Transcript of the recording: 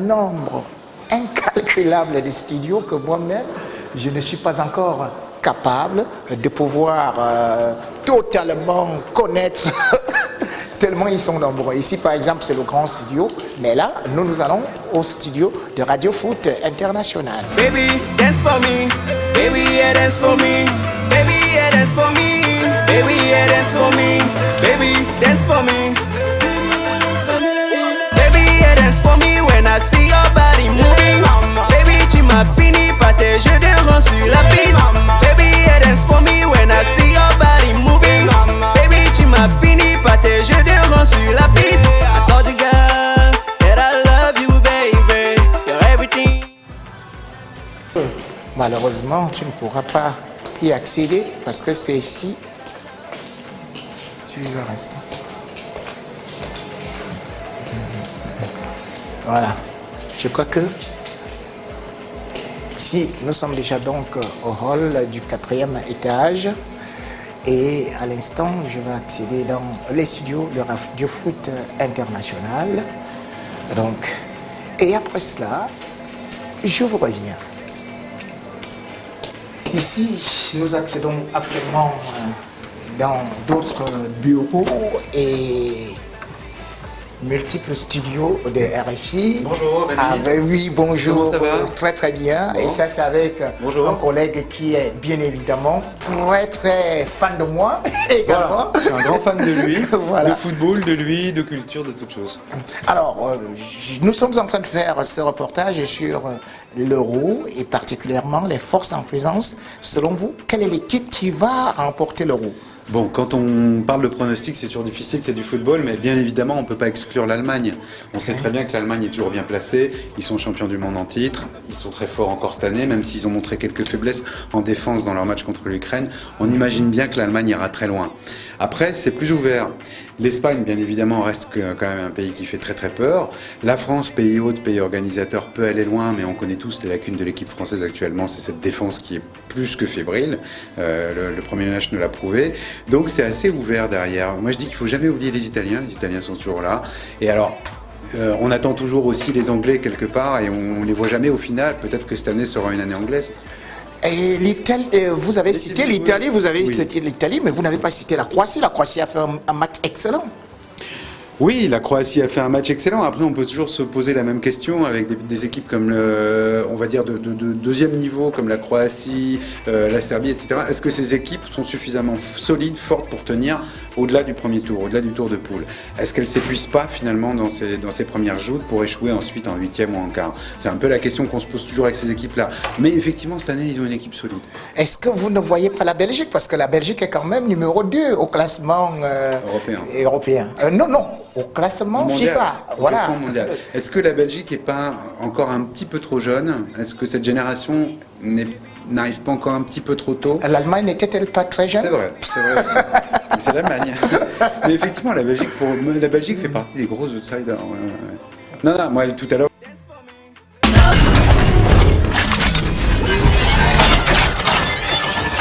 nombre incalculable de studios que moi-même, je ne suis pas encore capable de pouvoir totalement connaître tellement ils sont nombreux. Ici, par exemple, c'est le grand studio, mais là, nous allons au studio de Radio Foot International. Baby, dance for me. Baby, yeah, dance for me. Baby, yeah, dance for me. Baby, yeah, dance for me. Baby, dance for me. Baby, yeah, dance for me when I see your body moving. Baby, tu m'as fini par tes jeux de rang sur la piste. Baby, yeah, dance for me when I see your body moving. Baby, tu m'as fini par tes jeux de rang sur la piste. I told you, girl, that I love you, baby. You're everything. Malheureusement, tu ne pourras pas y accéder parce que c'est ici. Tu vas rester. Voilà. Je crois que si nous sommes déjà donc au hall du 4e étage et à l'instant je vais accéder dans les studios de Radio Foot International. Donc, et après cela, je vous reviens. Ici, nous accédons actuellement dans d'autres bureaux et multiples studios de RFI. Bonjour, oui, bonjour. Comment ça va? Très très bien. Bon. Et ça, c'est avec Bonjour. un collègue qui est bien évidemment très très fan de moi également. Voilà. Je suis un grand fan de lui, Voilà. de football, de lui, de culture, de toutes choses. Alors, nous sommes en train de faire ce reportage sur l'Euro et particulièrement les forces en présence. Selon vous, quelle est l'équipe qui va remporter l'Euro? Bon, quand on parle de pronostic, c'est toujours difficile, c'est du football, mais bien évidemment, on ne peut pas exclure l'Allemagne. On sait très bien que l'Allemagne est toujours bien placée, ils sont champions du monde en titre, ils sont très forts encore cette année, même s'ils ont montré quelques faiblesses en défense dans leur match contre l'Ukraine. On imagine bien que l'Allemagne ira très loin. Après, c'est plus ouvert. L'Espagne, bien évidemment, reste quand même un pays qui fait très très peur. La France, pays hôte, pays organisateur, peut aller loin, mais on connaît tous les lacunes de l'équipe française actuellement. C'est cette défense qui est plus que fébrile. Le premier match nous l'a prouvé. Donc c'est assez ouvert derrière. Moi je dis qu'il ne faut jamais oublier les Italiens. Les Italiens sont toujours là. Et alors, on attend toujours aussi les Anglais quelque part et on ne les voit jamais au final. Peut-être que cette année sera une année anglaise. Et l'Italie, vous avez cité l'Italie, vous avez cité l'Italie, mais vous n'avez pas cité la Croatie. La Croatie a fait un match excellent. Oui, la Croatie a fait un match excellent. Après, on peut toujours se poser la même question avec des équipes comme, on va dire, de deuxième niveau, comme la Croatie, la Serbie, etc. Est-ce que ces équipes sont suffisamment solides, fortes pour tenir au-delà du premier tour, au-delà du tour de poule? Est-ce qu'elles ne s'épuisent pas finalement dans ces premières joutes pour échouer ensuite en huitième ou en quart? C'est un peu la question qu'on se pose toujours avec ces équipes-là. Mais effectivement, cette année, ils ont une équipe solide. Est-ce que vous ne voyez pas la Belgique? Parce que la Belgique est quand même numéro 2 au classement européen. Non. Au classement mondial, FIFA. au Voilà. classement mondial. Est-ce que la Belgique n'est pas encore un petit peu trop jeune? Est-ce que cette génération n'arrive pas encore un petit peu trop tôt? L'Allemagne n'était-elle pas très jeune? C'est vrai aussi. Mais c'est l'Allemagne. Mais effectivement, la Belgique fait partie des gros outsiders. Ouais. Non, moi tout à l'heure,